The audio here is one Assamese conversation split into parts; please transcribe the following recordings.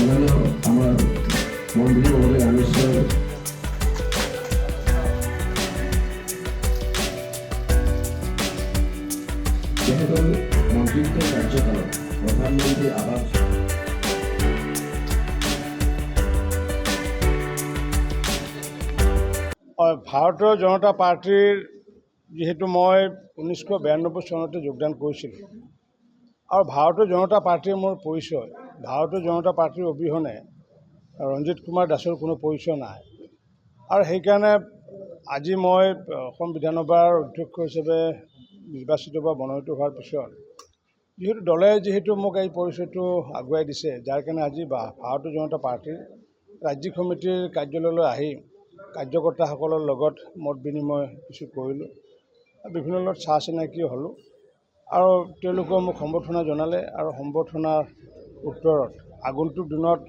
মাননীয় আমাৰ মন্ত্ৰী মহোদয় ৰামেশ্বৰ তেখেতৰ মন্ত্ৰিত্ব কাৰ্যকালত প্ৰধানমন্ত্ৰী আবাস ভাৰতীয় জনতা পাৰ্টীৰ যিহেতু মই 1992 চনতে যোগদান কৰিছিলোঁ আৰু ভাৰতীয় জনতা পাৰ্টীৰ মোৰ পৰিচয় ভাৰতীয় জনতা পাৰ্টীৰ অবিহনে ৰঞ্জিত কুমাৰ দাসৰ কোনো পৰিচয় নাই আৰু সেইকাৰণে আজি মই অসম বিধানসভাৰ অধ্যক্ষ হিচাপে নিৰ্বাচিত বা মনোনীত হোৱাৰ পিছত যিহেতু দলে যিহেতু মোক এই পৰিচয়টো আগুৱাই দিছে যাৰ কাৰণে আজি ভাৰতীয় জনতা পাৰ্টীৰ ৰাজ্যিক সমিতিৰ কাৰ্যালয়লৈ আহি কাৰ্যকৰ্তাসকলৰ লগত মত বিনিময় কিছু কৰিলোঁ বিভিন্ন লগত চাহ চিনাকি হ'লোঁ আৰু তেওঁলোকে মোক সম্বৰ্ধনা জনালে আৰু সম্বৰ্ধনাৰ উত্তৰত আগন্তুক দিনত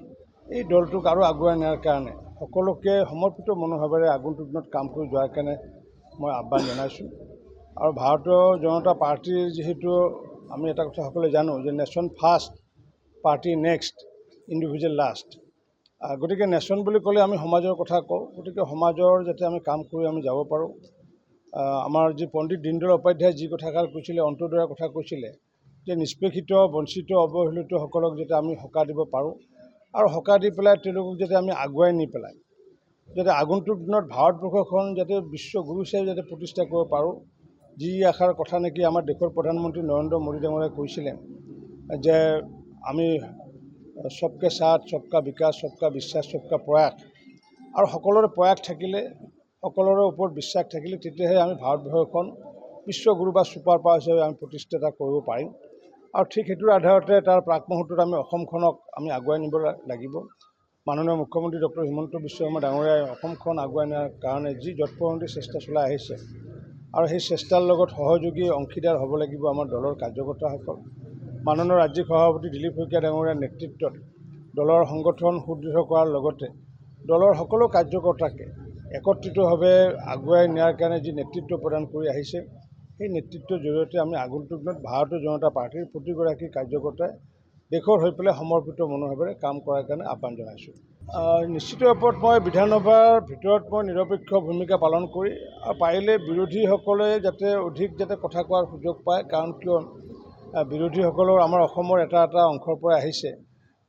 এই দলটোক আৰু আগুৱাই নিয়াৰ কাৰণে সকলোকে সমৰ্পিত মনোভাৱেৰে আগন্তুক দিনত কাম কৰি যোৱাৰ কাৰণে মই আহ্বান জনাইছোঁ আৰু ভাৰতীয় জনতা পাৰ্টীৰ যিহেতু আমি এটা কথা সকলোৱে জানো যে nation first party next individual last গতিকে নেশ্যন বুলি ক'লে আমি সমাজৰ কথা কওঁ গতিকে সমাজৰ যাতে আমি কাম কৰি আমি যাব পাৰোঁ আমাৰ যি পণ্ডিত দীনদয়াল উপাধ্যায় যি কথাষাৰ কৈছিলে অন্তোদয়ৰ কথা কৈছিলে যে নিষ্পেষিত বঞ্চিত অৱহেলিতসকলক যাতে আমি সকাহ দিব পাৰোঁ আৰু সকাহ দি পেলাই তেওঁলোকক যাতে আমি আগুৱাই নি পেলাই যাতে আগন্তুক দিনত ভাৰতবৰ্ষখন যাতে বিশ্বগুৰু হিচাপে যাতে প্ৰতিষ্ঠা কৰিব পাৰোঁ যি আশাৰ কথা নেকি আমাৰ দেশৰ প্ৰধানমন্ত্ৰী নৰেন্দ্ৰ মোদী ডাঙৰীয়াই কৈছিলে যে আমি সবকে সাথ সবকা বিকাশ সবকা বিশ্বাস সবকা প্ৰয়াস আৰু সকলোৰে প্ৰয়াস থাকিলে সকলোৰে ওপৰত বিশ্বাস থাকিলে তেতিয়াহে আমি ভাৰতবৰ্ষখন বিশ্বগুৰু বা ছুপাৰ পাৱাৰ হিচাপে আমি প্ৰতিষ্ঠা কৰিব পাৰিম আৰু ঠিক সেইটোৰ আধাৰতে তাৰ প্ৰাক মুহূৰ্তত আমি অসমখনক আমি আগুৱাই নিব লাগিব মাননীয় মুখ্যমন্ত্ৰী ডক্টৰ হিমন্ত বিশ্ব শৰ্মা ডাঙৰীয়াই অসমখন আগুৱাই নিয়াৰ কাৰণে যি যৎপৰোনাস্তি চেষ্টা চলাই আহিছে আৰু সেই চেষ্টাৰ লগত সহযোগী অংশীদাৰ হ'ব লাগিব আমাৰ দলৰ কাৰ্যকৰ্তাসকল মাননীয় ৰাজ্যিক সভাপতি দিলীপ শইকীয়া ডাঙৰীয়াৰ নেতৃত্বত দলৰ সংগঠন সুদৃঢ় কৰাৰ লগতে দলৰ সকলো কাৰ্যকৰ্তাকে একত্ৰিতভাৱে আগুৱাই নিয়াৰ কাৰণে যি নেতৃত্ব প্ৰদান কৰি আহিছে সেই নেতৃত্বৰ জৰিয়তে আমি আগন্তুক দিনত ভাৰতীয় জনতা পাৰ্টীৰ প্ৰতিগৰাকী কাৰ্যকৰ্তাই দেশৰ হৈ পেলাই সমৰ্পিত মনোভাৱেৰে কাম কৰাৰ কাৰণে আহ্বান জনাইছোঁ নিশ্চিত ৰূপত মই বিধানসভাৰ ভিতৰত মই নিৰপেক্ষ ভূমিকা পালন কৰি আৰু পাৰিলে বিৰোধীসকলে যাতে অধিক যাতে কথা কোৱাৰ সুযোগ পায় কাৰণ কিয় বিৰোধীসকলৰ আমাৰ অসমৰ এটা অংশৰ পৰা আহিছে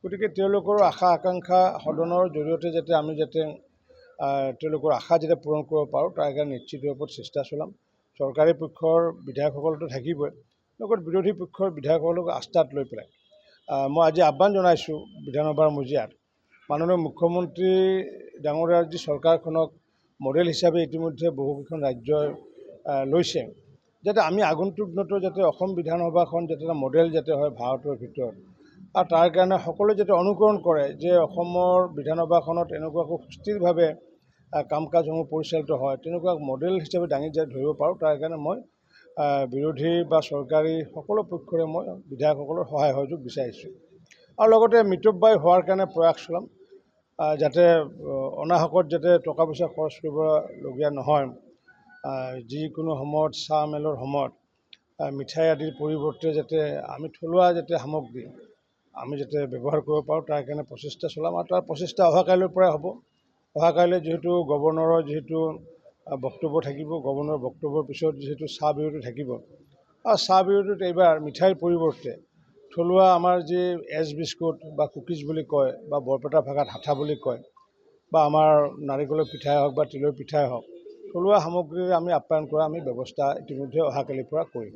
গতিকে তেওঁলোকৰ আশা আকাংক্ষা সদনৰ জৰিয়তে যাতে আমি যাতে তেওঁলোকৰ আশা যাতে পূৰণ কৰিব পাৰোঁ তাৰ কাৰণে নিশ্চিত ৰূপত চেষ্টা চলাম চৰকাৰী পক্ষৰ বিধায়কসকলতো থাকিবই লগত বিৰোধী পক্ষৰ বিধায়কসকলক আস্থাত লৈ পেলাই মই আজি আহ্বান জনাইছোঁ বিধানসভাৰ মজিয়াত মাননীয় মুখ্যমন্ত্ৰী ডাঙৰীয়াৰ যি চৰকাৰখনক মডেল হিচাপে ইতিমধ্যে বহুকেইখন ৰাজ্যই লৈছে যাতে আমি আগন্তুক দিনতো যাতে অসম বিধানসভাখন যাতে এটা মডেল যাতে হয় ভাৰতৰ ভিতৰত আৰু তাৰ কাৰণে সকলোৱে যাতে অনুকৰণ কৰে যে অসমৰ বিধানসভাখনত এনেকুৱাকৈ সুস্থিৰভাৱে কাম কাজসমূহ পৰিচালিত হয় তেনেকুৱা মডেল হিচাপে দাঙি ধৰিব পাৰোঁ তাৰ কাৰণে মই বিৰোধী বা চৰকাৰী সকলো পক্ষৰে মই বিধায়কসকলৰ সহায় সহযোগ বিচাৰিছোঁ আৰু লগতে মিতব্যয়ী হোৱাৰ কাৰণে প্ৰয়াস চলাম যাতে অনাহকত যাতে টকা পইচা খৰচ কৰিবলগীয়া নহয় যিকোনো সময়ত চাহ মেলৰ সময়ত মিঠাই আদিৰ পৰিৱৰ্তে যাতে আমি থলুৱা যাতে সামগ্ৰী আমি যাতে ব্যৱহাৰ কৰিব পাৰোঁ তাৰ কাৰণে প্ৰচেষ্টা চলাম আৰু তাৰ প্ৰচেষ্টা অহাকাইলৈৰ পৰাই হ'ব অহাকাইলৈ যিহেতু গৱৰ্ণৰৰ যিহেতু বক্তব্য থাকিব গৱৰ্ণৰৰ বক্তব্যৰ পিছত যিহেতু চাহ বিৰতি থাকিব আৰু চাহ বিৰতিত এইবাৰ মিঠাইৰ পৰিৱৰ্তে থলুৱা আমাৰ যি এজ বিস্কুট বা কুকিজ বুলি কয় বা বৰপেটা ভাষাত হাঠা বুলি কয় বা আমাৰ নাৰিকলৰ পিঠাই হওক বা তিলৰ পিঠাই হওক থলুৱা সামগ্ৰীৰে আমি আপ্যায়ন কৰা আমি ব্যৱস্থা ইতিমধ্যে অহাকালিৰ পৰা কৰিম